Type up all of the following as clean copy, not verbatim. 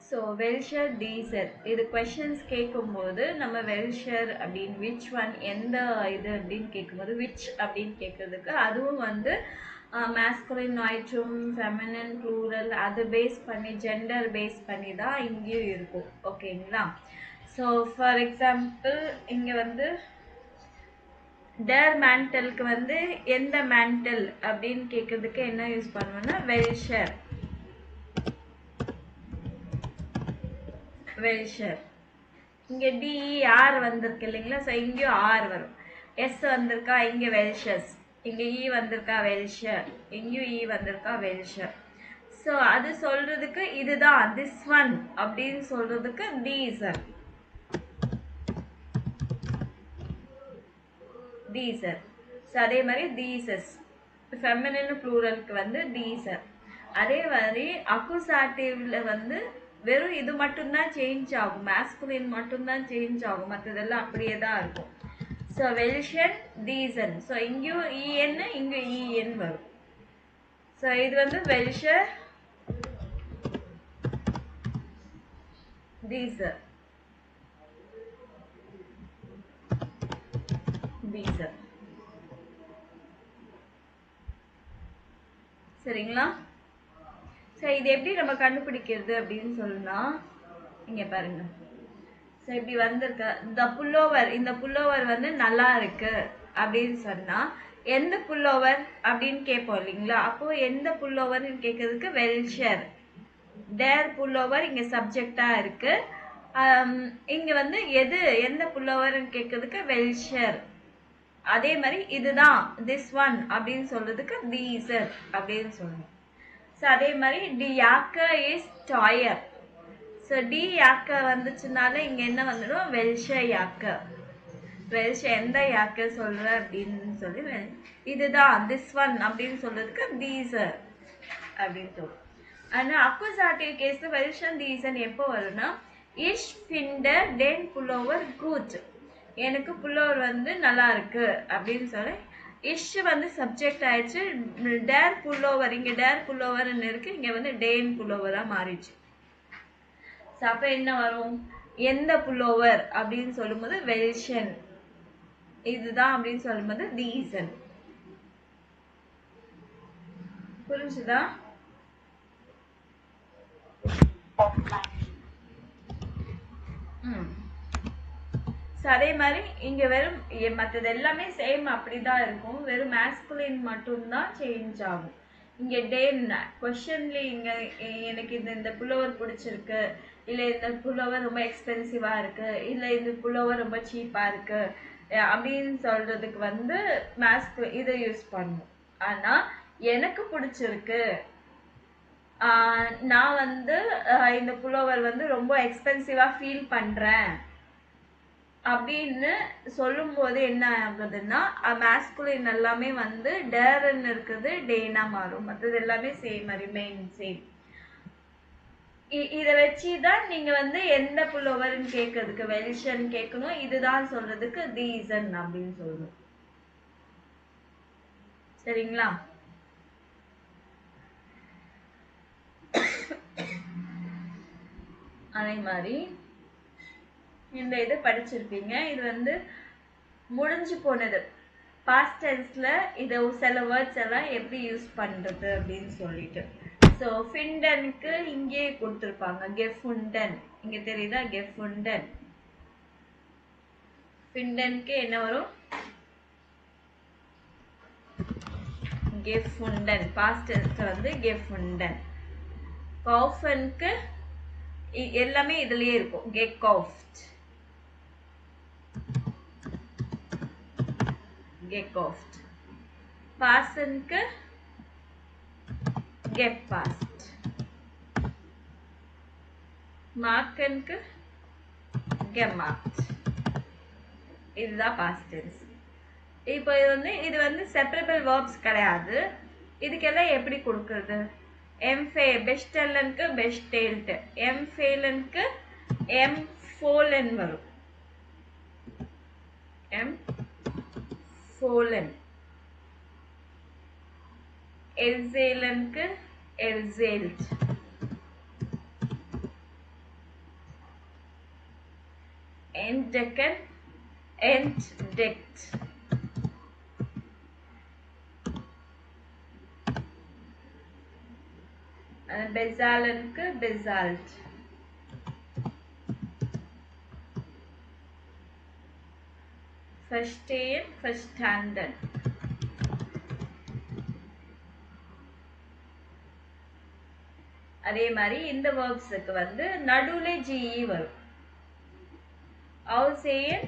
So வெல்ஷர் teaser இது questions கேட்கும்போது நம்ம வெல்ஷர் அப்படின்னு விச் ஒன் எந்த இது அப்படின்னு கேட்கும்போது விச் அப்படின்னு கேட்கறதுக்கு அதுவும் வந்து மேஸ்குலின் நாய்ட்ரும் ஃபெமினின் ப்ளூரல் அது பேஸ் பண்ணி ஜெண்டர் பேஸ் பண்ணி தான் இங்கேயும் இருக்கும் ஓகேங்களா. ஸோ ஃபார் எக்ஸாம்பிள் இங்கே வந்து டேர் மேண்டலுக்கு வந்து எந்த மேண்டல் அப்படின்னு கேட்கறதுக்கு என்ன யூஸ் பண்ணுவோம்னா வெல்ஷர். வெல்ஷர் இங்கே டிஇஆர் வந்திருக்கு இல்லைங்களா. ஸோ இங்கேயும் ஆர் வரும். எஸ் வந்திருக்கா இங்கே வெல்ஷர்ஸ், இங்கே இ வந்திருக்கா வெல்ஷர், இங்கேயும் இ வந்திருக்கா வெல்ஷர். ஸோ அது சொல்றதுக்கு இதுதான் திஸ் ஒன் அப்படின்னு சொல்றதுக்கு தீசர். தீசர். ஸோ அதே மாதிரி தீசஸ் ஃபெமினின் ப்ளூரலுக்கு வந்து தீசர். அதே மாதிரி அக்குசாட்டிவ்ல வந்து வெறும் இது மட்டும்தான் சேஞ்ச் ஆகும், மேஸ்குலின் மட்டும்தான் சேஞ்ச் ஆகும், மற்றதெல்லாம் அப்படியே தான் இருக்கும். ஸோ வெல்ஷன் தீசன். ஸோ இங்கேயும் இஎன் இங்கேயும் இஎன் வரும். ஸோ இது வந்து வெல்ஷர் தீசர். தீசர் சரிங்களா. ஸோ இது எப்படி நம்ம கண்டுபிடிக்கிறது அப்படின்னு சொன்னா இங்க பாருங்க. ஸோ இப்படி வந்திருக்க இந்த புல்லோவர், இந்த புல்லோவர் வந்து நல்லா இருக்கு அப்படின்னு சொன்னா எந்த புல்லோவர் அப்படின்னு கேட்போம் இல்லைங்களா. அப்போ எந்த புல்லோவர்னு கேட்கறதுக்கு வெல்ஷர். டேர் புல்லோவர் இங்க சப்ஜெக்டா இருக்கு. இங்க வந்து எது எந்த புல்லோவர்னு கேட்கறதுக்கு வெல்ஷர். அதே மாதிரி இதுதான் திஸ் ஒன் அப்படின்னு சொல்றதுக்கு தீசர் அப்படின்னு சொல்லணும். ஸோ அதே மாதிரி டி யாக்க இஸ் டாயர். ஸோ டி யாக்க வந்துச்சுனால இங்க என்ன வந்துடும் வெல்ஷ யாக்க. வெல்ஷ எந்த யாக்க சொல்ற அப்படின்னு சொல்லி இதுதான் திஸ் ஒன் அப்படின்னு சொல்றதுக்கு தீசர் அப்படின்னு சொல்லுவோம். ஆனா அக்குசாட்டிவ் கேஸ்ல வெல்ஷன் தீசன் எப்போ வரும்னா இஷ் ஃபிண்டர் டென் புல்லோவர் கூட். எனக்கு புல்லோவர் வந்து நல்லா இருக்கு அப்படின்னு சொல்லி இஷ் வந்து சப்ஜெக்ட் ஆயிடுச்சு. டேர் புல்லோவர் இங்க டேர் புல்லோவர்னு இருக்கு, இங்க வந்து டேன் புல்லோவரா மாறிடுச்சு. அப்ப என்ன வரும் எந்த புல்லோவர் அப்படின்னு சொல்லும்போது வெல்ஷன், இதுதான் அப்படின்னு சொல்லும்போது தீசன். புரிஞ்சுதா? அதே மாதிரி இங்க வெறும் மற்றது எல்லாமே சேம் அப்படிதான் இருக்கும், வெறும் மேஸ்குலின் மட்டும்தான் சேஞ்ச் ஆகும். இங்க டேன் கொஸ்டின்ல இங்க எனக்கு இந்த புல்லோவர் பிடிச்சிருக்கு, இல்ல இந்த புல்லோவர் ரொம்ப எக்ஸ்பென்சிவா இருக்கு, இல்ல இந்த புல்லோவர் ரொம்ப சீப்பா இருக்கு அப்படின்னு சொல்றதுக்கு வந்து இதை யூஸ் பண்ணும். ஆனா எனக்கு பிடிச்சிருக்கு, நான் வந்து இந்த புல்லோவர் வந்து ரொம்ப எக்ஸ்பென்சிவா ஃபீல் பண்றேன் அப்படின்னு சொல்லும் போது என்ன ஆகுதுன்னா மேஸ்குலின் எல்லாமே வந்து டேர்ன்னு இருக்குது டேனா மாறும், மற்றது எல்லாமே சேம் ரிமைன் சேம். இதை வச்சுதான் நீங்க வந்து எந்த புல்லோவர்னு கேட்கறதுக்கு வெல்ஷன் கேட்கணும், இதுதான் சொல்றதுக்கு தீசன் அப்படின்னு சொல்லணும். சரிங்களா. அதே மாதிரி இந்த இது படிச்சிருப்பீங்க, இது வந்து முடிஞ்சு போனது பாஸ்ட் டென்ஸ்ல இதை சில வேர்ட்ஸ் எல்லாம் எப்படி யூஸ் பண்றது அப்படின்னு சொல்லிட்டு. ஸோ ஃபிண்டனுக்கு இங்கே கொடுத்துருப்பாங்க கெஃபுண்டன், இங்க தெரியுதா கெஃபுண்டன். ஃபிண்டனுக்கு என்ன வரும் கெஃபுண்டன், பாஸ்ட் டென்ஸ்ல வந்து கெஃபுண்டன். கௌஃபனுக்கு எல்லாமே இதுலயே இருக்கும் கெக்கௌஃப்ட். கெக்கௌஃப்ட். பாஸ்டனுக்கு கெப்பாஸ்ட். மார்க்கனுக்கு கெமார்க்ட். இதுதான் பாஸ்ட் டென்ஸ். இப்போ இது வந்து செப்பரபிள் வேர்ப்ஸ் கிடையாது. இதுக்கெல்லாம் எப்படி கொடுக்கறது? பெஸ்டெல்லனுக்கு பெஸ்டேல்ட், எம்ஃபேலனுக்கு எம்ஃபோலன் வரும். எம்ஃபோலன். எல்சேலனுக்கு எல்சேல்ட். entdecken, entdeckt. Bezahlenக்கு bezahlt. Verstehen, verstanden. அதே மாதிரி இந்த verbsக்கு வந்து நடுவுல GE வரும். Aussehen,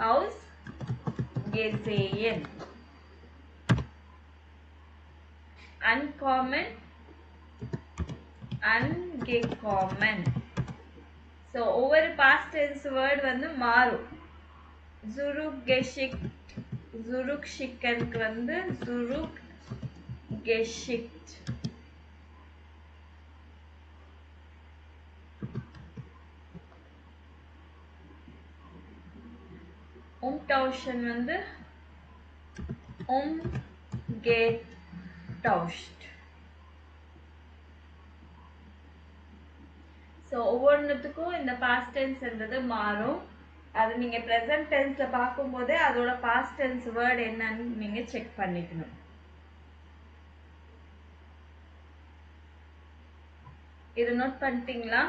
ausgesehen. Uncommon, ungekommen. So ஒவ்வொரு past tense word வந்து மாறும். Zurückgeschickt, zurückschicken வந்து zurückgeschickt. Umtauschen வந்து umgetauscht. So ஒவ்வொன்றுத்துக்கும் இந்த past tense என்றது மாறும். அது நீங்க present tense பார்க்கும்போது அதோட past tense word என்னன்னு நீங்க செக் பண்ணிக்கணும். இது நோட் பண்ணிட்டீங்களா?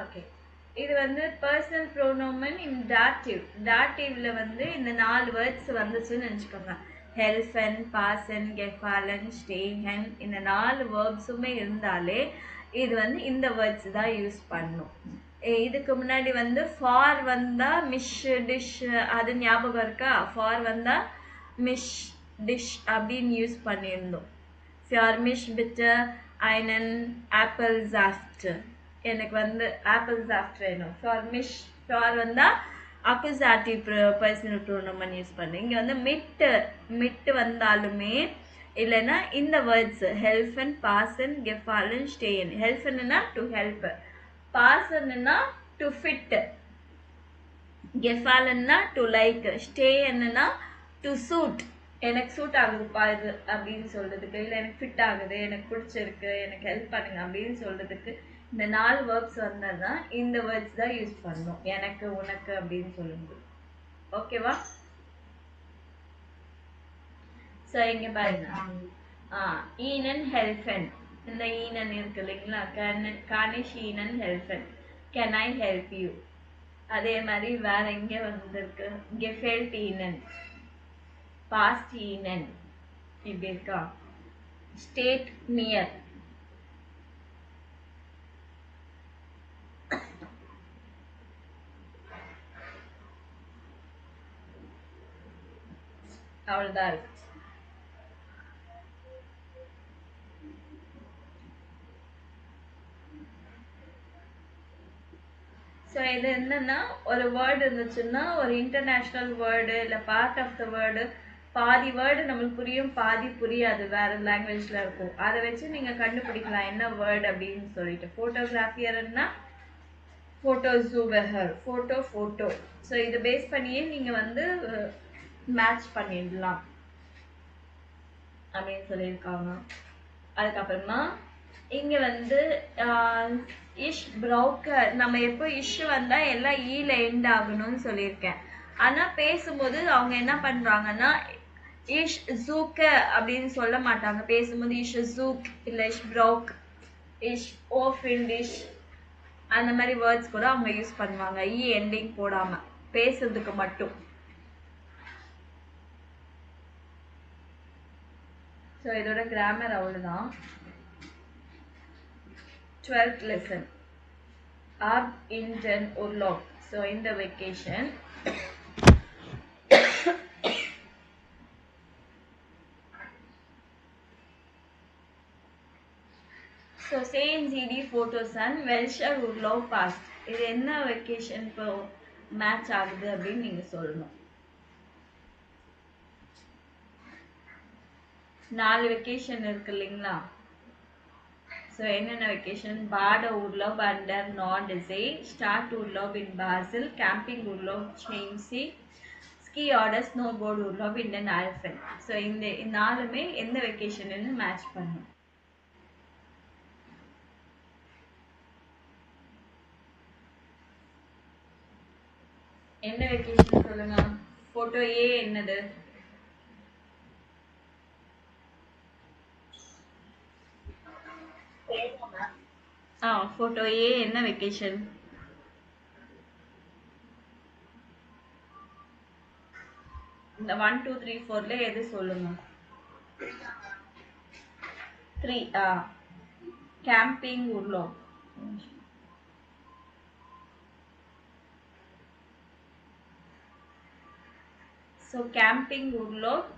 ஓகே. இது வந்து பர்சனல் ப்ரோனோமன் இன் டாட்டிவ். டாட்டிவ்ல வந்து இந்த 4 வேர்ட்ஸ் வந்துச்சுன்னு நினச்சிக்கோங்க. ஹெல்ஃபன், பாசன், கெஃபாலன், ஸ்டேஹன் இந்த 4 வேர்ப்ஸுமே இருந்தாலே இது வந்து இந்த வேர்ட்ஸ் தான் யூஸ் பண்ணும். இதுக்கு முன்னாடி வந்து ஃபார் வந்தா மிஷ், டிஷ் அது ஞாபகம் இருக்கா? ஃபார் வந்தா மிஷ், டிஷ் அப்படின்னு யூஸ் பண்ணியிருந்தோம். ஃபார் மிஷ் bitte einen Apfelsaft. எனக்கு வந்து ஆப்பிள் சாஃப்ட் வேணும். ஃபார் மிஷ், ஃபார் வந்தா அக்குசாட்டிவ் பர்சனல் ப்ரோனோமன் யூஸ் பண்ணு. இங்க வந்து மிட் வந்தாலுமே இல்லைன்னா இந்த வேர்ட்ஸ் ஹெல்ஃபன், பாசன், கெஃபாலன், ஸ்டேயன். ஹெல்ஃபன்னா டு ஹெல்ப், பாசன்னா டு ஃபிட், கெஃபாலன்னா டு லைக், ஸ்டேயன்னா டு சூட். எனக்கு சூட் ஆகுதுப்பா இது அப்படின்னு சொல்றதுக்கு, இல்லை எனக்கு ஃபிட் ஆகுது, எனக்கு பிடிச்சிருக்கு, எனக்கு ஹெல்ப் பண்ணுங்க அப்படின்னு சொல்றதுக்கு இந்த 4 வேர்ப்ஸ் வந்தா இந்த வேர்ட்ஸ் தான் யூஸ் பண்ணணும். எனக்கு, உனக்கு அப்படின்னு சொல்லும்போது. ஓகேவா? சோ இங்க பாருங்க. ஈனன் ஹெல்ஃபன். இந்த ஈனன் இருக்கு இல்லைங்களா? கானிஷ் ஈனன் ஹெல்ஃபன், கேன் ஐ ஹெல்ப் யூ. அதே மாதிரி வேற எங்க வந்திருக்கு? கெஃபெல்ட் ஈனன், பாஸ்ட் ஈனன் இப்படி இருக்கா? State near. அவ்வளவுதான் இருக்கு. ஸோ இது என்னன்னா ஒரு வேர்டு இருந்துச்சுன்னா ஒரு இன்டர்நேஷ்னல் வேர்டு இல்லை பார்ட் ஆஃப் த வேர்டு, பாதி வேர்டு நம்மளுக்கு புரியும், பாதி புரியாது, வேற லாங்குவேஜ்ல இருக்கும். அதை வச்சு நீங்க கண்டுபிடிக்கலாம் என்ன வேர்டு அப்படின்னு சொல்லிட்டு. ஃபோட்டோகிராஃபியர்னா ஃபோட்டோ ஜூபெஹர், ஃபோட்டோ. ஸோ இதை பேஸ் பண்ணியே நீங்க வந்து மேட்ச் பண்ணிடலாம் அப்படின்னு சொல்லியிருக்காங்க. அதுக்கப்புறமா இங்க வந்து இஷ் ப்ரௌக்கர், நம்ம எப்போ இஷ் வந்தா எல்லாம் ஈல எண்ட் ஆகணும்னு சொல்லியிருக்கேன். ஆனா பேசும்போது அவங்க என்ன பண்றாங்கன்னா இஷ் ஜூக்க அப்படின்னு சொல்ல மாட்டாங்க. பேசும்போது இஷ் ஜூக் இல்ல இஷ் ப்ரௌக், இஷ் ஓஃபின் டிஷ் அந்த மாதிரி வேர்ட்ஸ் கூட அவங்க யூஸ் பண்ணுவாங்க ஈ எண்டிங் போடாம, பேசுறதுக்கு மட்டும். ஸோ இதோட கிராமர் அவ்வளவுதான். 12th lesson. Ab in den Urlaub. So in the vacation. So say in CD photos and welcher Urlaub past. இது என்ன வெக்கேஷன் இப்போ மேட்ச் ஆகுது அப்படின்னு நீங்க சொல்லணும். 4 வெக்கேஷன் இருக்கு இல்லைங்களா? ஸோ என்னென்ன வெக்கேஷன்? பாட Urlaub under Nordsee, Start Urlaub in Basel, Camping Urlaub Chiemsee, ski ஆர்டர் ஸ்னோ போர்டு உருளோப் இந்தியன் ஆல்ஃபன். ஸோ இந்த நாலுமே எந்த வெக்கேஷன்னு மேட்ச் பண்ணும். என்ன வெக்கேஷன் சொல்லுங்க. போட்டோ ஏ என்னது? போட்டோ ஏ என்ன வெக்கேஷன்? இந்த 1 2 3 4ல எது சொல்லுங்க. 3 கேம்பிங் உருளோப். ஸோ கேம்பிங் உருளோப்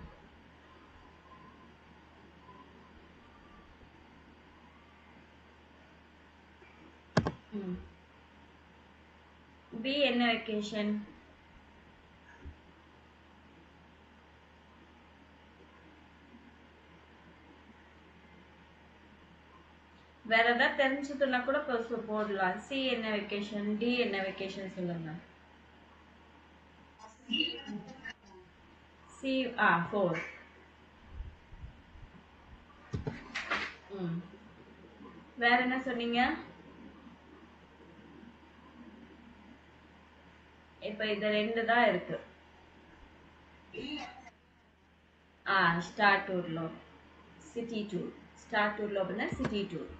பி என்ன வெக்கேஷன்? வேற ஏதாவது தெரிஞ்சுதுன்னா கூட போடலாம். சி என்ன வெக்கேஷன்? டி என்ன வெக்கேஷன் சொல்லுங்க. சி 4. வேற என்ன சொன்னீங்க? இப்ப இது 2 தான் இருக்கு. ஸ்டார் டூர்ல சிட்டி டூர். ஸ்டார் டூர்ல அப்படின்னா சிட்டி டூர்.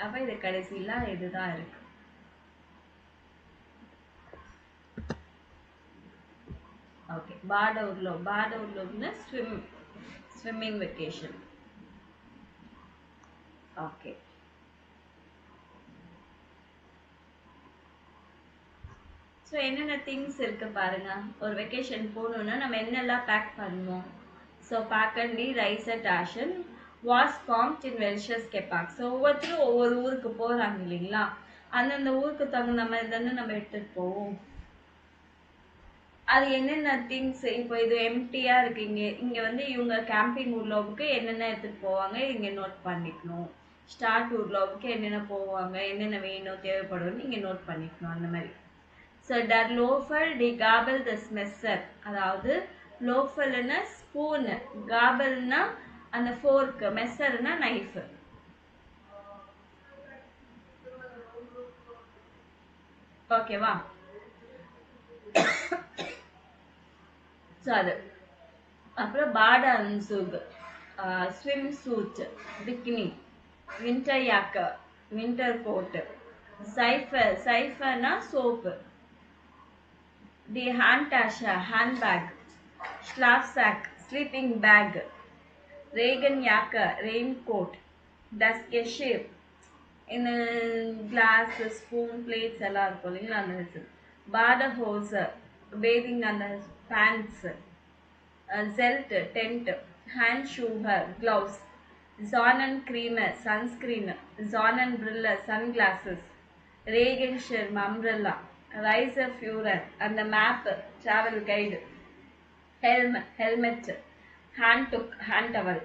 அப்ப இது கடைசியில இதுதான் இருக்கு. ஓகே. பார்ட உருளோப்னா ஸ்விம்மிங் வெக்கேஷன். ஓகே. ஸோ என்னென்ன திங்ஸ் இருக்கு பாருங்க. ஒரு வெக்கேஷன் போகணும்னா நம்ம என்னெல்லாம் பேக் பண்ணுவோம். So pack and D rice அட் ஆஷன் வாஸ் ஃபார்ம்ட் இன் வெல்ஷஸ் கெப்பாக். ஸோ ஒவ்வொருத்தரும் ஒவ்வொரு ஊருக்கு போகிறாங்க இல்லைங்களா, அந்தந்த ஊருக்கு தகுந்த மாதிரி தானே நம்ம எடுத்துகிட்டு போவோம். அது என்னென்ன திங்ஸ் இப்போ இது எம்டியா இருக்கு. இங்க வந்து இவங்க கேம்பிங் உருளோவுக்கு என்னென்ன எடுத்துட்டு போவாங்க இங்க நோட் பண்ணிக்கணும். ஸ்டார்ட் உருளோவுக்கு என்னென்ன போவாங்க, என்னென்ன வேணும் தேவைப்படும்னு இங்க நோட் பண்ணிக்கணும். அந்த மாதிரி. ஸோ டர் லோஃபல் டி காபல் த ஸ்மெஸ்ஸர். அதாவது லோஃபல்னா ஸ்பூனு, காபல்னா அந்த ஃபோர்க்கு, மெஸ்ஸர்னா நைஃப். ஓகேவா? ஸோ அது அப்புறம் பாடா அன்சூக், ஸ்விம் சூட், பிக்னி, வின்டர் யாக்கா, வின்டர் கோட், சைஃபர்னா சோப்பு, தி ஹேண்ட் டாஷா ஹேண்ட் பேக், ஸ்லாப் சாக் ஸ்லீப்பிங் பேக், ரேகன் யாக்கா ரெயின் கோட், டஸ்கெஷிப் இந்த கிளாஸ் ஸ்பூன் பிளேட்ஸ் எல்லாம் இருக்கும் இல்லைங்களா அந்த பாட ஹோஸ் பேதிங் அந்த pants, Zelt tent, hand shoe gloves, Sonnencreme sunscreen, Sonnenbrille sunglasses, Regenschirm umbrella, Reiseführer and the map travel guide, helmet, hand towel.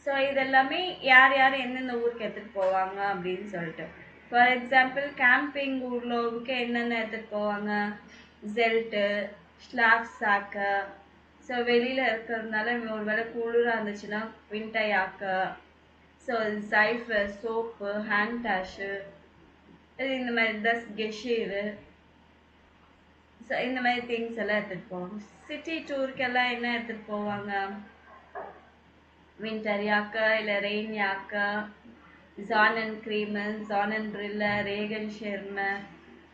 So இதெல்லாமே யார் யார் எந்தெந்த ஊருக்கு எடுத்துகிட்டு போவாங்க அப்படின்னு சொல்லிட்டு. ஃபார் எக்ஸாம்பிள் கேம்பிங் ஊர்லோவுக்கு என்னென்ன எடுத்துகிட்டு போவாங்க. ஜெல்ட்டு, ஸ்லாப் சாக்கு. ஸோ வெளியில் இருக்கிறதுனால ஒரு வேளை குளிராக இருந்துச்சுன்னா வின்டர் யாக்கு. ஸோ சைஃபர், சோப்பு, ஹேண்ட் டாஷு, இந்த மாதிரி ட்ரெஸ் கெஷீரு. ஸோ இந்த மாதிரி திங்ஸ் எல்லாம் எடுத்துகிட்டு போவாங்க. சிட்டி டூருக்கெல்லாம் என்ன எடுத்துகிட்டு போவாங்க. வின்டர் யாக்கா இல்லை ரெயின் யாக்கா, Sonnencreme, Sonnenbrille, Regenschirm,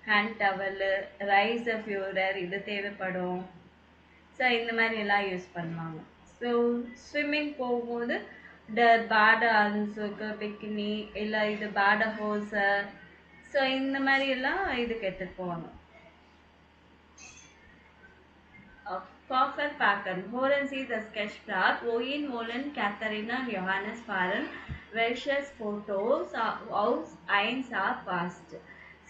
hand towel, Reiseführer இது தேவைப்படும். ஸோ இந்த மாதிரி எல்லாம் யூஸ் பண்ணுவாங்க. ஸோ ஸ்விம்மிங் போகும்போது பாட அன்சுக்கு, பிக்னி இல்லை இது பாட ஹோஸு. ஸோ இந்த மாதிரி எல்லாம் இதுக்கு எடுத்துகிட்டு போவாங்க. Koffer packen. Horen sie das Sketchblatt, wohin wollen Katharina und Johannes fahren? Welches Fotos aus eins are fast?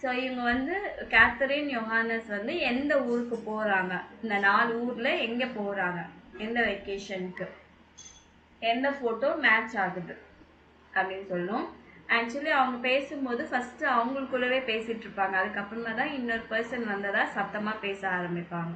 So இவங்க வந்து கேத்தரின் யோஹானஸ் வந்து எந்த ஊருக்கு போகிறாங்க, இந்த 4 ஊரில் எங்கே போகிறாங்க, எந்த வெக்கேஷனுக்கு, எந்த ஃபோட்டோ மேட்ச் ஆகுது அப்படின்னு சொல்லும். ஆக்சுவலி அவங்க பேசும்போது ஃபஸ்ட்டு அவங்களுக்குள்ளவே பேசிகிட்டு இருப்பாங்க. அதுக்கப்புறமா தான் இன்னொரு பர்சன் வந்ததா சத்தமாக பேச ஆரம்பிப்பாங்க.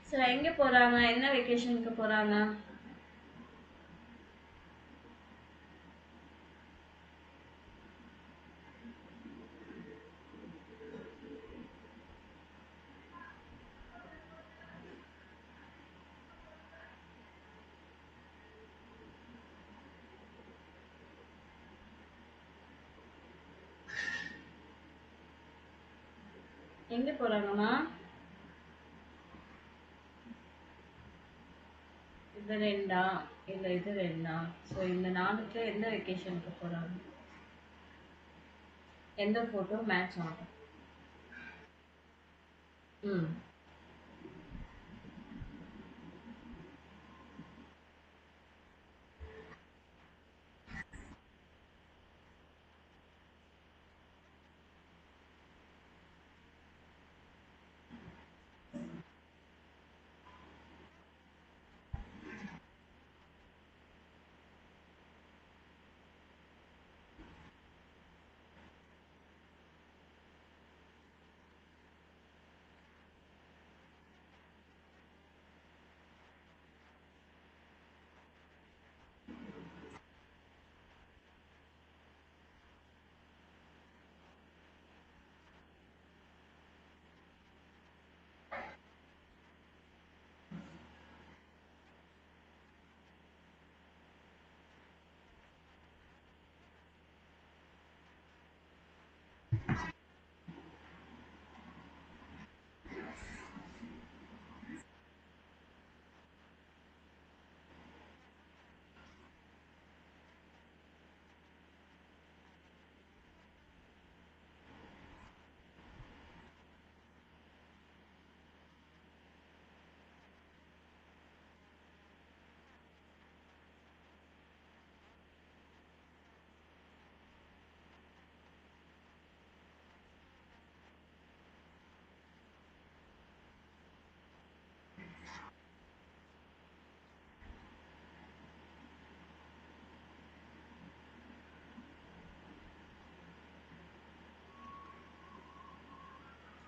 சரி, எங்க போறாங்க? என்ன வெக்கேஷனுக்கு போறாங்க? எங்க போறாங்கம்மா? இது ரெண்டா? இல்ல இது ரெண்டா? ஸோ இந்த நாலுத்துல எந்த வெக்கேஷனுக்கு போறாங்க? எந்த போட்டோ மேட்ச் ஆகும்? ம்.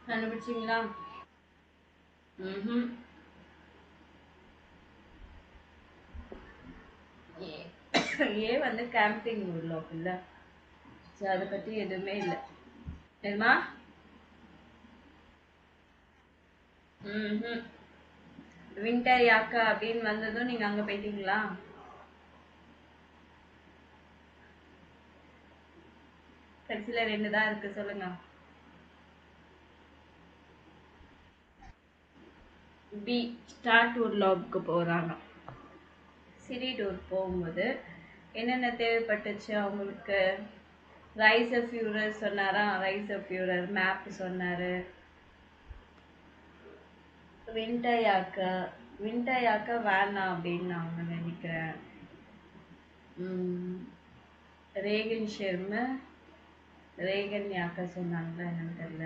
கண்டுபிடிச்சிங்களா? ம்ஹும். ஏ ஏ வந்து கேம்பிங் ஊர்லோக் இல்ல. ஸோ அதை பத்தி எதுவுமே இல்லை. தெரியுமா? ம்ஹும். வின்டர் யாக்கா அப்படின்னு வந்ததும் நீங்க அங்க போயிட்டீங்களா? கடைசியில ரெண்டு தான் இருக்கு, சொல்லுங்க. பி. ஸ்டார் டூர் லாப்க்கு போறாங்க. சிரி டூர் போகும்போது என்னென்ன தேவைப்பட்டுச்சு அவங்களுக்கு? ரைஸ் ஃபியூரர் சொன்னாரா? ரைஸ் ஃபியூரர் மேப் சொன்னாரு. வின்டர் யாக்கு, வின்டர் யாக்கை வேணாம் அப்படின்னு நான் நினைக்கிறேன். ரேகன் ஷெர்மு ரேகன் யாக்கை சொன்னாங்களா என்னன்னு தெரியல.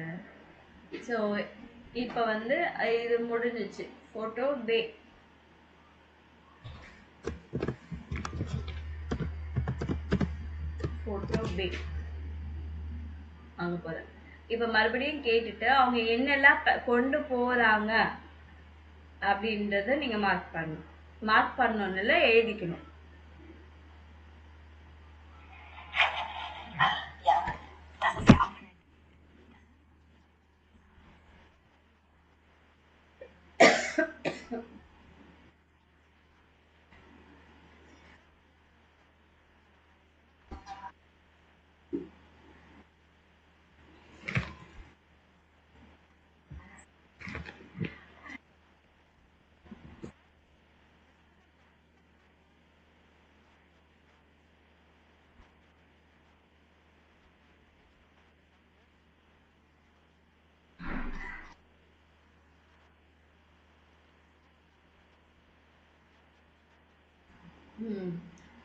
ஸோ இப்போ வந்து இது முடிஞ்சிச்சு. ஃபோட்டோ பே அங்கே போகிறேன். இப்போ மறுபடியும் கேட்டுட்டு அவங்க என்னெல்லாம் கொண்டு போகிறாங்க அப்படின்றத நீங்கள் மார்க் பண்ணணும். மார்க் பண்ணணும்ல எழுதிக்கணும்.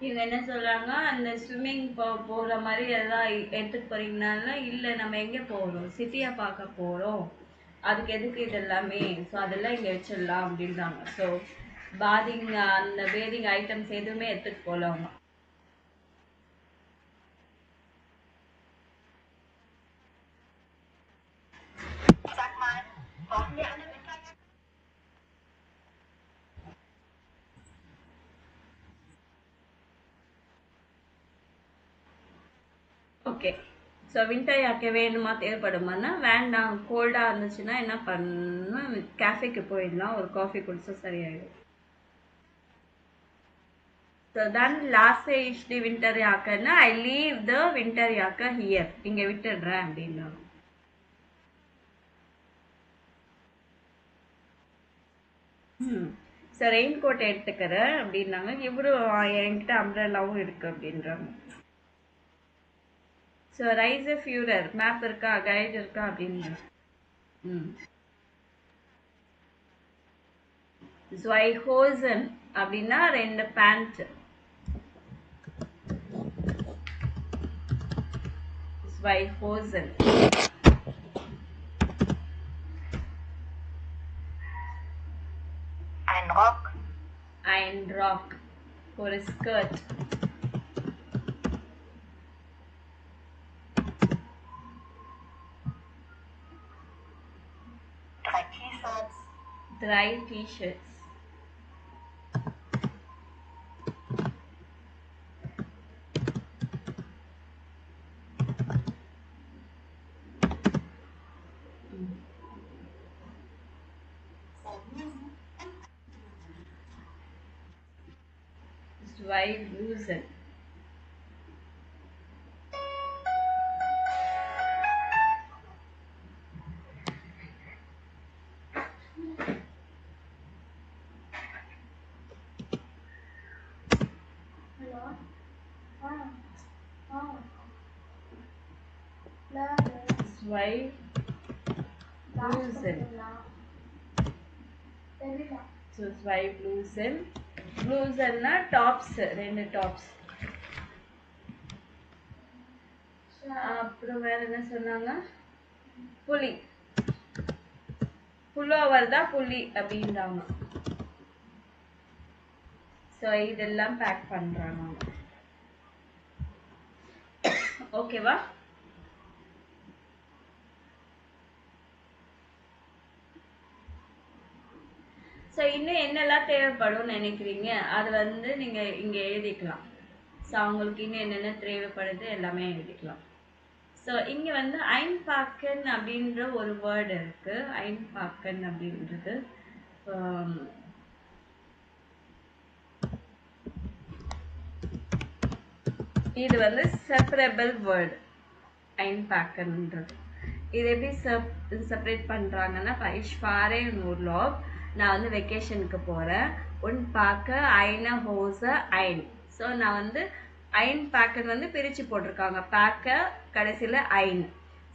இவங்க என்ன சொல்றாங்க, அந்த ஸ்விம்மிங் போற மாதிரி எதாவது எடுத்துட்டு போறீங்கனால, இல்ல நம்ம எங்க போறோம், சிட்டியை பார்க்க போறோம், அதுக்கு எதுக்கு இது எல்லாமே, ஸோ அதெல்லாம் இங்க வச்சிடலாம் அப்படின்றாங்க. ஸோ அந்த பேதிங் ஐட்டம்ஸ் எதுவுமே எடுத்துட்டு போகல அவங்க. ஓகே. ஸோ வின்டர் யாக்கை வேணுமா தேவைப்படுமானா வேண்டாம். கோல்டாக இருந்துச்சுன்னா என்ன பண்ணணும், கேஃபேக்கு போயிடலாம், ஒரு காஃபி குடிச்சா சரியாயிடும். So then last is the winter யாக்கைன்னா ஐ லீவ் த வின்டர் யாக்கை ஹியர், இங்கே விட்டுடுறேன் அப்படின்னா. ஸோ ரெயின் கோட் எடுத்துக்கிறேன் அப்படின்னாங்க. இவரும் என்கிட்ட அம்ப்ரெல்லாவும் இருக்கு அப்படின்றாங்க. ஸோ ரைஸ் ஃபியூரர் மேப் இருக்கா, கைடு இருக்கா அப்படின்னு. ஸ்வைஹோசன் அப்படின்னா 2 பேண்ட். ஸ்வைஹோசன். ein Rock ஒரு skirt. Drei T-Shirts. Zwei Blusen. Zwei Blusen. So zwei Blusen. Blusenனா டாப்ஸ், 2 டாப்ஸ். அப்புறம் வேற என்ன சொன்னாங்க, புலி, புல்லோவர் தான் புலி அப்படின்றாங்க. ஸோ இதெல்லாம் பேக் பண்றாங்க. ஓகேவா? ஸோ இன்னும் என்னெல்லாம் தேவைப்படும் நினைக்கிறீங்க, அது வந்து நீங்க இங்க எழுதிக்கலாம். ஸோ அவங்களுக்கு இன்னும் என்னென்ன தேவைப்படுது எல்லாமே எழுதிக்கலாம். ஸோ இங்க வந்து ஐன்பாக்கன் அப்படின்ற ஒரு வேர்டு இருக்கு. ஐன்பாக்கன் அப்படின்றது இது வந்து செப்பரபிள் வேர்டு. ஐன்பாக்கன்ன்றது இது எப்படி செப்பரேட் பண்றாங்கன்னா, ich fahre in Urlaub, நான் வந்து வெக்கேஷனுக்கு போறேன். உன் பார்க்க ஐன ஹோச ஐன். ஸோ நான் வந்து ஐன் பேக்கன் வந்து பிரிச்சு போட்டிருக்காங்க. பேக்க கடைசியில ஐன்.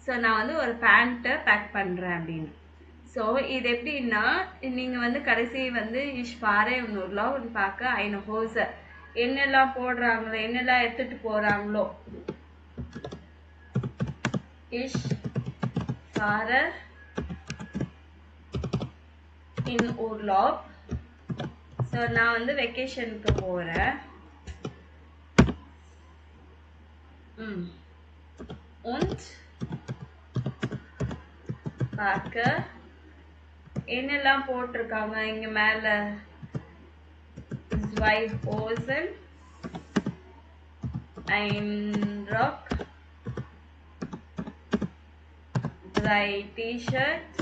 ஸோ நான் வந்து ஒரு பேண்ட்டை பேக் பண்றேன் அப்படின்னு. ஸோ இது எப்படின்னா நீங்க வந்து கடைசி வந்து இஷ் பாறை ஒன்றுலாம் ஒன்று பார்க்க ஐநூ ஹோஸ் என்னெல்லாம் போடுறாங்களோ என்னெல்லாம் எடுத்துட்டு போறாங்களோ இஷ் பாறை இன் ஊர்லாப். ஸோ நான் வந்து வெக்கேஷனுக்கு போறேன். Und பார்க்க என்னெல்லாம் போட்டிருக்காங்க இங்க மேல zwei Hosen, ein Rock, 3 T-Shirts,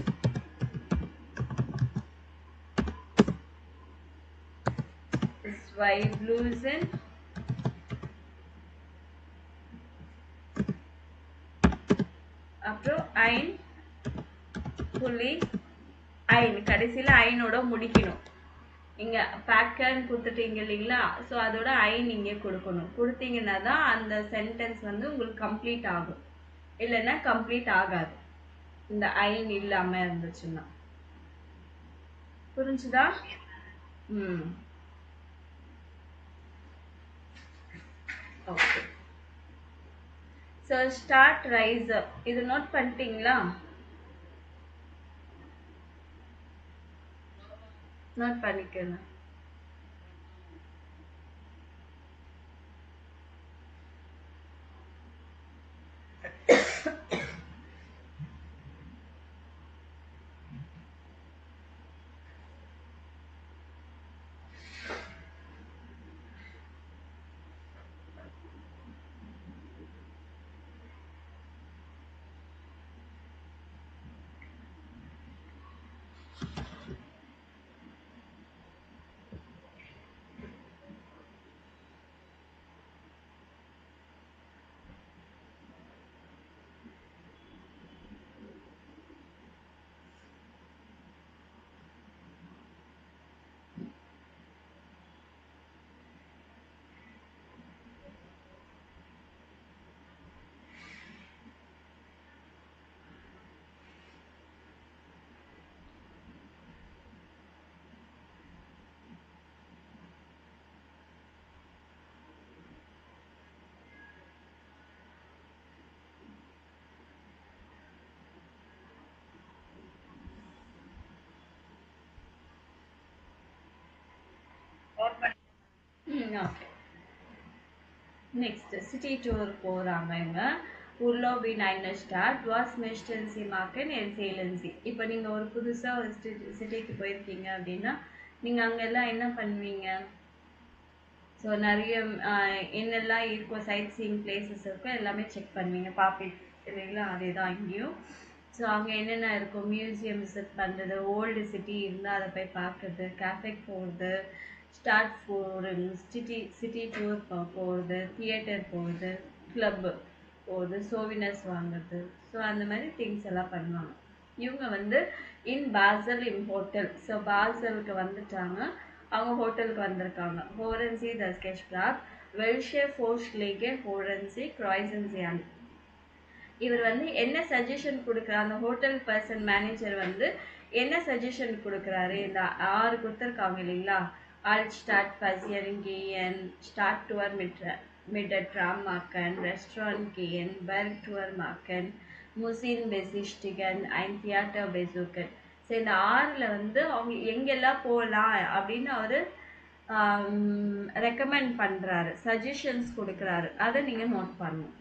2 Blusen, அப்புறம் ein புள்ளி ஐன் கடைசியில ஐனோட முடிக்கணும். இங்க பேக்கர்னு கொடுத்துட்டீங்க இல்லைங்களா, ஸோ அதோட ஐன் இங்கே கொடுக்கணும். கொடுத்தீங்கன்னா தான் அந்த சென்டென்ஸ் வந்து உங்களுக்கு கம்ப்ளீட் ஆகும், இல்லைன்னா கம்ப்ளீட் ஆகாது இந்த ஐன் இல்லாம இருந்துச்சுன்னா. புரிஞ்சுதா? ஓகே. ஸோ ஸ்டார்ட் ரைஸ் அப் இது நோட் பண்ணிட்டீங்களா? நோட் பண்ணிக்கணும். ஓகே. நெக்ஸ்ட் சிட்டி டூர் போறாங்க இவங்க. Urlaub in einer Stadt, was möchten Sie machen, erzählen Sie. இப்போ நீங்க ஒரு புதுசா ஒரு சிட்டிக்கு போயிருக்கீங்க அப்படின்னா நீங்க அங்க எல்லாம் என்ன பண்ணுவீங்க? ஸோ நிறைய என்னெல்லாம் இருக்கும், சைட் சீயிங் பிளேசஸ் இருக்கும், எல்லாமே செக் பண்ணுவீங்க, பார்ப்பீங்க இல்லைங்களா? அதே தான் இங்கேயும். ஸோ அங்கே என்னென்ன இருக்கும், மியூசியம் விசிட் பண்ணுறது, ஓல்டு சிட்டி இருந்தால் அதை போய் பார்க்குறது, கேஃபேக்கு போகிறது, ஸ்டார்ட் போகிறது, சிட்டி டூர் போகிறது, தியேட்டர் போகிறது, கிளப்பு போகுது, சோவினர்ஸ் வாங்குறது. ஸோ அந்த மாதிரி திங்ஸ் எல்லாம் பண்ணுவாங்க. இவங்க வந்து இன் பாசல் இன் ஹோட்டல். ஸோ பாசலுக்கு வந்துட்டாங்க, அவங்க ஹோட்டலுக்கு வந்திருக்காங்க. ஹோரன்சி தஸ்கெஷ்பிராக் வெல்ஷே ஃபோர்ஸ்லேகே ஹோரன்சி க்ராய்சன்சியான். இவர் வந்து என்ன சஜஷன் கொடுக்குறாரு, அந்த ஹோட்டல் பர்சன் மேனேஜர் வந்து என்ன சஜஷன் கொடுக்குறாரு, இந்த 6 கொடுத்துருக்காங்க இல்லைங்களா, Altstadt passieren gehen, Stadttour mit der Tram machen, Restaurant gehen, Bergtour machen, Museen besichtigen, ein Theater besuchen. So இந்த 6ல் வந்து அவங்க எங்கெல்லாம் போகலாம் அப்படின்னு அவர் ரெக்கமெண்ட் பண்ணுறாரு, சஜஷன்ஸ் கொடுக்குறாரு. அதை நீங்கள் நோட் பண்ணணும்.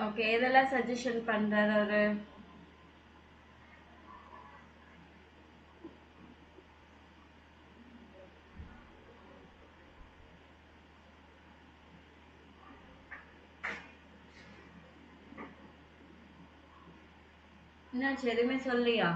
ஓகே, எதெல்லாம் சஜஷன் பண்றாரு அவரு? என்னாச்சு, எதுவுமே சொல்லியா?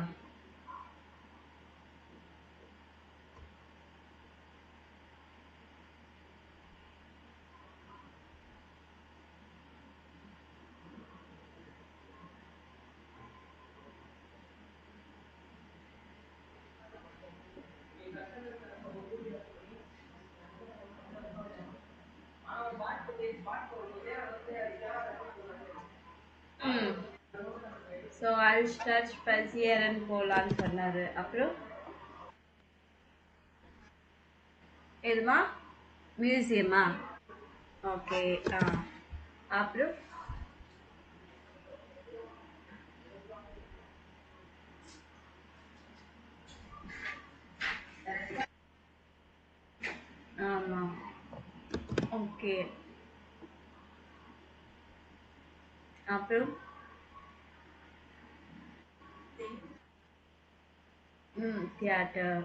ம். ஸோ அல்ஸ்டர்ச் பசியரன் போலான்னு சொன்னாரு. அப்புறம் எதுமா? மியூசியமா? ஓகே. ஆ, அப்புறம் ஆமா. ஓகே. அப்புறம் தியேட்டர்.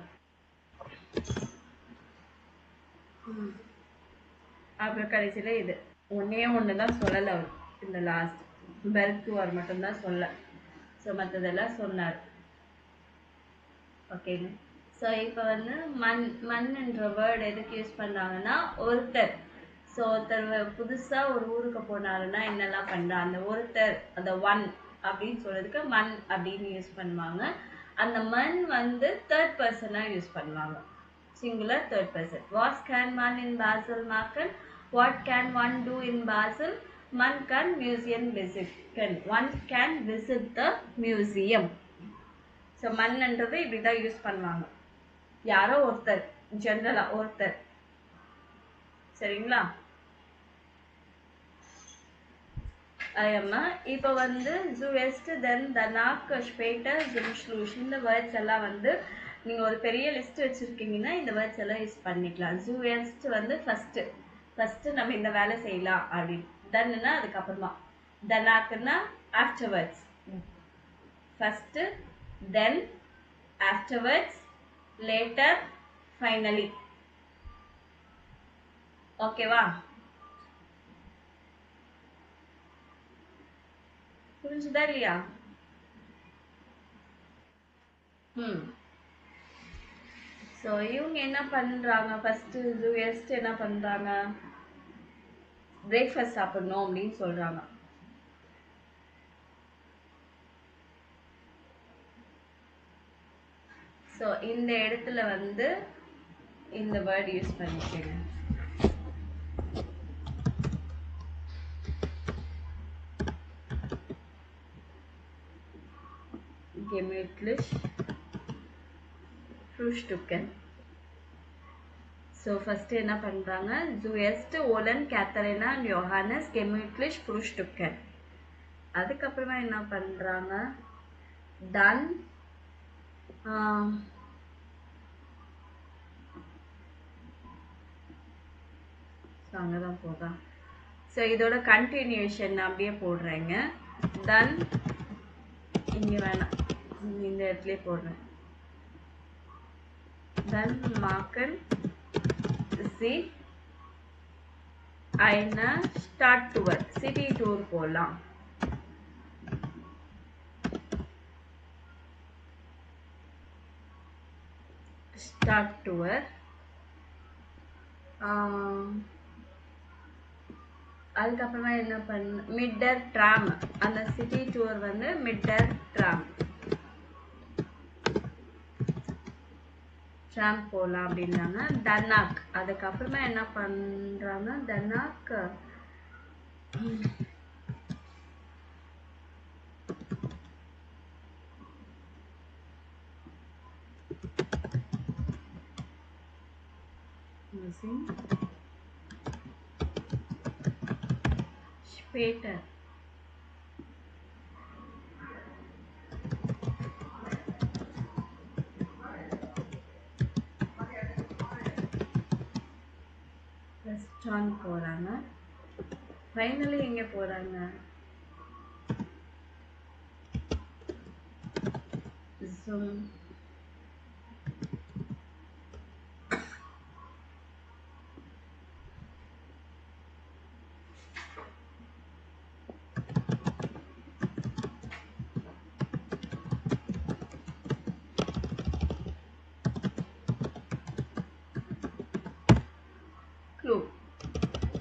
ம். அப்புறம் கடைசியில இது ஒன்னே ஒண்ணுதான் சொல்லல அவர். இந்த லாஸ்ட் பெர்குவார் மட்டும்தான் சொல்ல. ஸோ மற்றதெல்லாம் சொன்னார். ஓகேங்க. ஸோ இப்போ வந்து மண்ன்ற வேர்டு எதுக்கு யூஸ் பண்ணாங்கன்னா, ஒருத்தர். ஸோ ஒருத்தர் புதுசாக ஒரு ஊருக்கு போனாருன்னா என்னெல்லாம் பண்ணுறா, அந்த ஒருத்தர், அந்த ஒன் அப்படின்னு சொல்றதுக்கு மண் அப்படின்னு யூஸ் பண்ணுவாங்க. அந்த மண் வந்து தேர்ட் பர்சனாக யூஸ் பண்ணுவாங்க. Singular third person. What can man in Basel மார்க்கன்? What can one do in Basel? Man can museum visit. One can visit the museum. So மண்ன்றது இப்படி தான் யூஸ் பண்ணுவாங்க. யாரோ ஒருத்தர், ஜென்ரலா ஒருத்தர். சரிங்களா? இப்போ வந்து ஜூஎஸ்ட் தென் தனாக் ஸ்பேட்டர் ஜும்ஷ்லூஷ் இந்த வேர்ட்ஸ் எல்லாம் வந்து நீங்கள் ஒரு பெரிய லிஸ்ட் வச்சுருக்கீங்கன்னா இந்த வேர்ட்ஸ் எல்லாம் யூஸ் பண்ணிக்கலாம். ஜூஎஸ்ட் வந்து ஃபஸ்ட்டு நம்ம இந்த வேலை செய்யலாம் அப்படின்னு. தென்னா அதுக்கப்புறமா. தனாக்குன்னா ஆஃப்டர்வர்ட்ஸ். ஃபஸ்ட்டு, தென், ஆஃப்டர்வர்ட்ஸ், லேட்டர், ஃபைனலி. ஓகேவா? புரிஞ்சுதா இல்லையா? ஸோ இவங்க என்ன பண்ணுறாங்க, ஃபஸ்ட்டு ஜூஎஸ்ட் என்ன பண்ணுறாங்க, பிரேக்ஃபாஸ்ட் சாப்பிடணும் அப்படின்னு சொல்கிறாங்க. ஸோ இந்த இடத்துல வந்து இந்த வேர்ட் யூஸ் பண்ணிக்கோங்க. gemütlich frühstücken. ஸோ ஃபஸ்ட்டு என்ன பண்ணுறாங்க, ஜூஎஸ்ட் olan Catherina and Johannes gemütlich frühstücken. அதுக்கப்புறமா என்ன பண்ணுறாங்க, டன் ஸோ அங்கே தான் போதா. ஸோ இதோட கண்டினியூஷன் அப்படியே போடுறேங்க. டன் இங்கே வேணாம், இந்த இடத்துல போடுறேன். டன் மாக்கன் சி eine Stadttour, சிட்டி டூர் போகலாம். Stadttour. அதுக்கப்புறமா என்ன பண்ண, மிட்டர் ட்ராம். அந்த சிட்டி டூர் வந்து மிட்டர் ட்ராம் போகலாம் அப்படின்னாங்க. தனாக். அதுக்கப்புறமா என்ன பண்ணுறாங்க, தனாக் ஸ்பேட்டர். ரெஸ்டாரண்ட் போகிறாங்க. ஃபைனலி எங்கே போகிறாங்க, ஸோ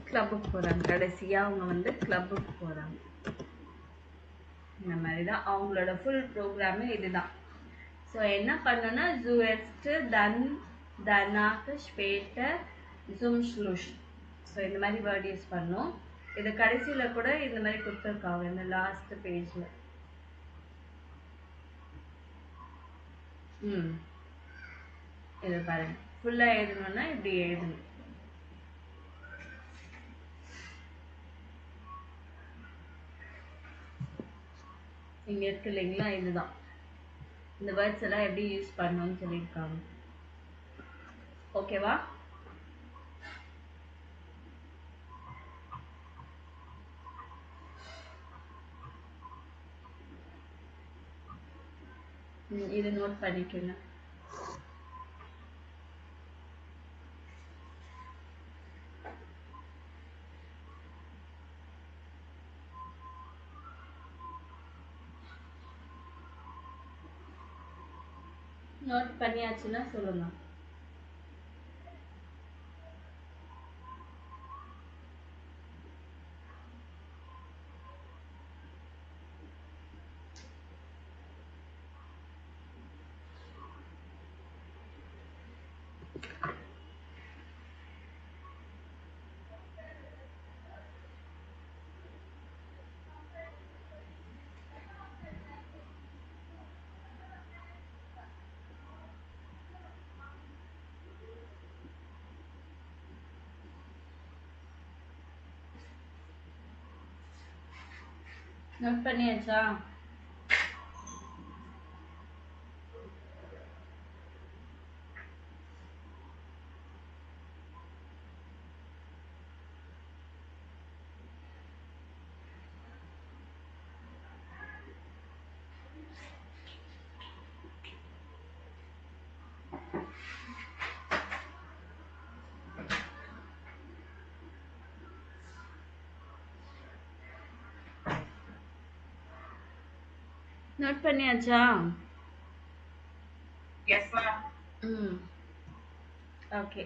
கிளப்புக்கு போகிறாங்க. கடைசியாக அவங்க வந்து கிளப்புக்கு போகிறாங்க. இந்த மாதிரி தான் அவங்களோட ஃபுல் ப்ரோக்ராமே இதுதான். ஸோ என்ன பண்ணோன்னா ஜூஎஸ்ட் தன் தனாக் ஸ்பேட்டர் ஜும் ஸ்லுஷ். ஸோ இந்த மாதிரி வேர்ட் யூஸ் பண்ணோம். இது கடைசியில் கூட இந்த மாதிரி கொடுத்துருக்காங்க இந்த லாஸ்ட் பேஜில். இது பாருங்க, ஃபுல்லாக எழுதணும்னா இப்படி எழுதணும். இங்கே இருக்கு இல்லைங்களா, இதுதான் இந்த வேர்ட்ஸ் எல்லாம் எப்படி யூஸ் பண்ணணும்னு சொல்லியிருக்காங்க. ஓகேவா? இது நோட் பண்ணிக்கோங்க. நோட் பண்ணியாச்சுன்னா சொல்லுங்க. நோட் பண்ணியாச்சா? நோட் பண்ணியாச்சா? Yes ma'am. ஓகே.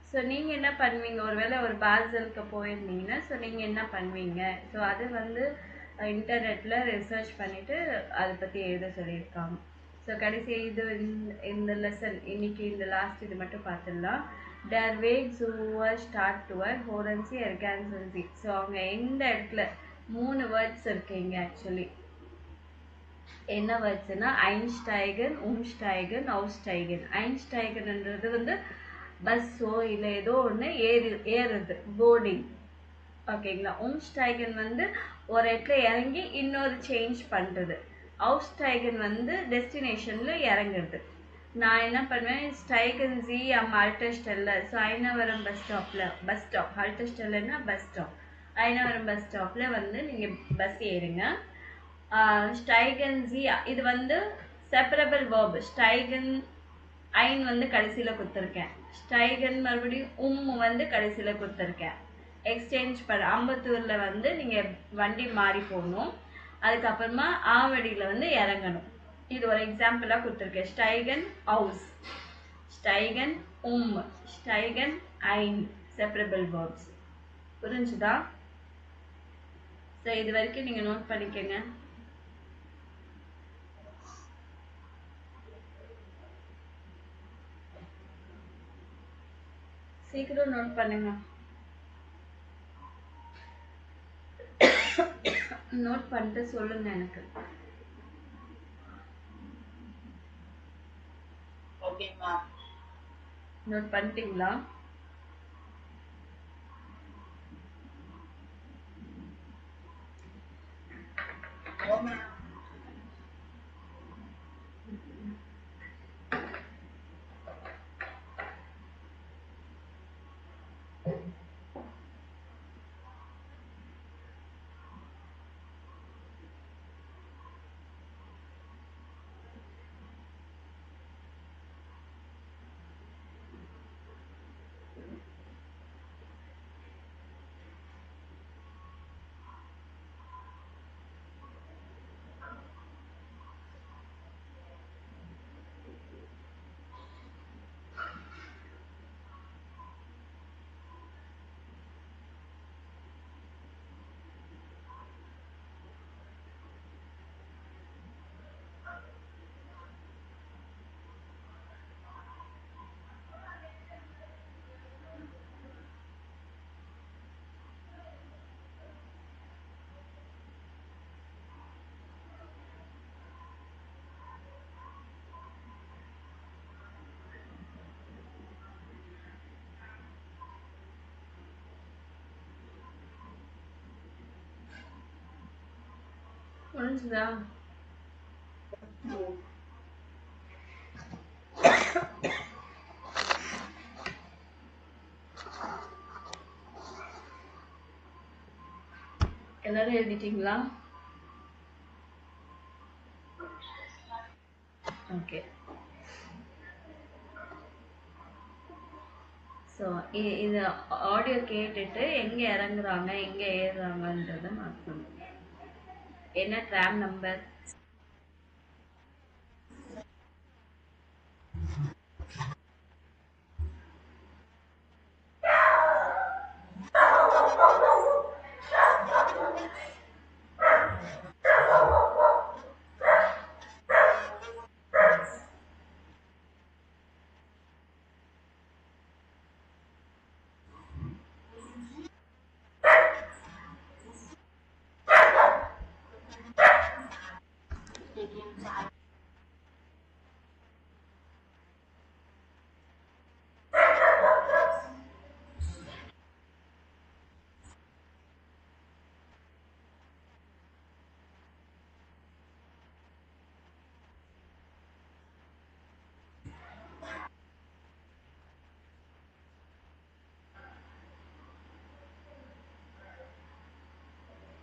ஸோ நீங்கள் என்ன பண்ணுவீங்க, ஒருவேளை ஒரு பாசலுக்கு போயிருந்தீங்கன்னா ஸோ நீங்கள் என்ன பண்ணுவீங்க? ஸோ அது வந்து இன்டர்நெட்டில் ரிசர்ச் பண்ணிவிட்டு அதை பற்றி எழுத சொல்லியிருக்காங்க. ஸோ கடைசி இது இந்த லெசன் இன்னைக்கு இந்த லாஸ்ட் இது மட்டும் பார்த்துடலாம். டேர் வேக்ஸ் ஓவர் ஸ்டார்ட் டுவர் ஹோரன்சி எர்கான்சன்சி. ஸோ அவங்க எந்த இடத்துல 3 வேர்ட்ஸ் இருக்குங்க ஆக்சுவலி. என்ன வேர்ட்ஸ்னா ஐன்ஸ்டைகன், உம்ஸ்டைகன், அவுஸ்டைகன். ஐன்ஸ்டைகன்ன்றது வந்து பஸ்ஸோ இல்லை ஏதோ ஒன்று ஏறுறது, போர்டிங். ஓகேங்களா? உம்ஸ்டைகன் வந்து ஒரு இடத்துல இறங்கி இன்னொரு சேஞ்ச் பண்ணுறது. அவுஸ்டைகன் வந்து டெஸ்டினேஷனில் இறங்குறது. நான் என்ன பண்ணுவேன், ஸ்டைகன் ஜி அம் ஹால்டஸ்டெல்லர். ஸோ ஐனவரம் பஸ் ஸ்டாப் ஹால்டஸ்டெல்லர்னா பஸ் ஸ்டாப். ஐனவரம் பஸ் ஸ்டாப்பில் வந்து நீங்கள் பஸ் ஏறுங்க. ஸ்டைகன் ஜி இது வந்து செப்பரபிள் வேர்ப். ஸ்டைகன் ஐன் வந்து கடைசியில் கொடுத்துருக்கேன். ஸ்டைகன் மறுபடியும் வந்து கடைசியில் கொடுத்துருக்கேன். எக்ஸ்சேஞ்ச் பண்ண அம்பத்தூரில் வந்து நீங்கள் வண்டி மாறி போகணும். அதுக்கப்புறமா ஆவடியில் வந்து இறங்கணும். இது ஒரு எக்ஸாம்பிளாக கொடுத்துருக்கேன். ஸ்டைகன் ஹவுஸ், ஸ்டைகன் ஸ்டைகன் ஐன் செப்பரபிள் வேர்ப்ஸ். புரிஞ்சுதா? ஸோ இது வரைக்கும் நீங்கள் நோட் பண்ணிக்கோங்க. சீக்கிரம் நோட் பண்ணுங்க. நோட் பண்ணிட்டு சொல்லுங்க எனக்கு. ஓகேம்மா. நோட் பண்ணிட்டீங்களா? புரிஞ்சுதா? எல்லாரும் எழுதிட்டீங்களா? ஓகே. ஸோ இது ஆடியோ கேட்டுட்டு எங்க இறங்குறாங்க எங்க ஏறுறாங்கன்றத மார்க் பண்ணுங்க. என்ன ட்ராம் நம்பர்?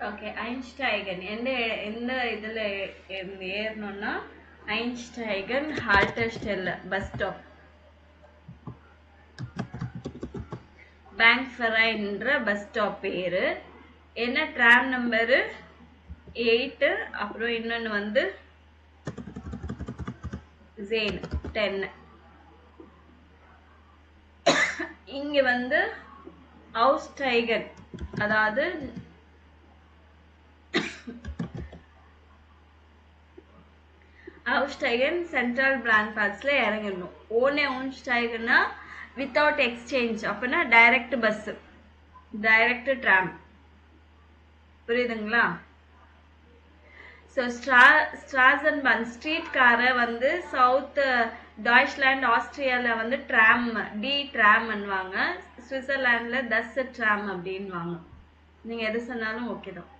ஓகே, ஐன்ஸ்டைகன் எந்த இதுல ஏறணும்னா ஐன்ஸ்டைகன் ஹால்டர்ஸ்டெல்ல பஸ் ஸ்டாப், பேங்க்ஃபெரைன்ற பஸ் ஸ்டாப் பேரு. என்ன ட்ராம் நம்பரு? 8. அப்புறம் இன்னொன்னு வந்து ஜேன் 10. இங்க வந்து அவுஸ்டைகன், அதாவது அவுஸ்டைகன் சென்ட்ரல் பிராண்ட் பாஸ்ல இறங்கணும். ஓனே அவுஸ்டைகன்னா வித்தவுட் எக்ஸ்சேஞ்ச், அப்படின்னா டைரக்ட் பஸ், டைரக்ட் ட்ராம். புரியுதுங்களா? ஸோ ஸ்ட்ராசன்பர்ன் ஸ்ட்ரீட் காரை வந்து சவுத் டாய்ச்லாண்ட் ஆஸ்திரியாவில் வந்து ட்ராம், டி ட்ராம் பண்ணுவாங்க. சுவிட்சர்லாண்டில் தஸ் ட்ராம் அப்படின்வாங்க. நீங்கள் எது சொன்னாலும் ஓகே தான்.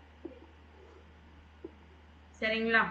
சரிங்களா?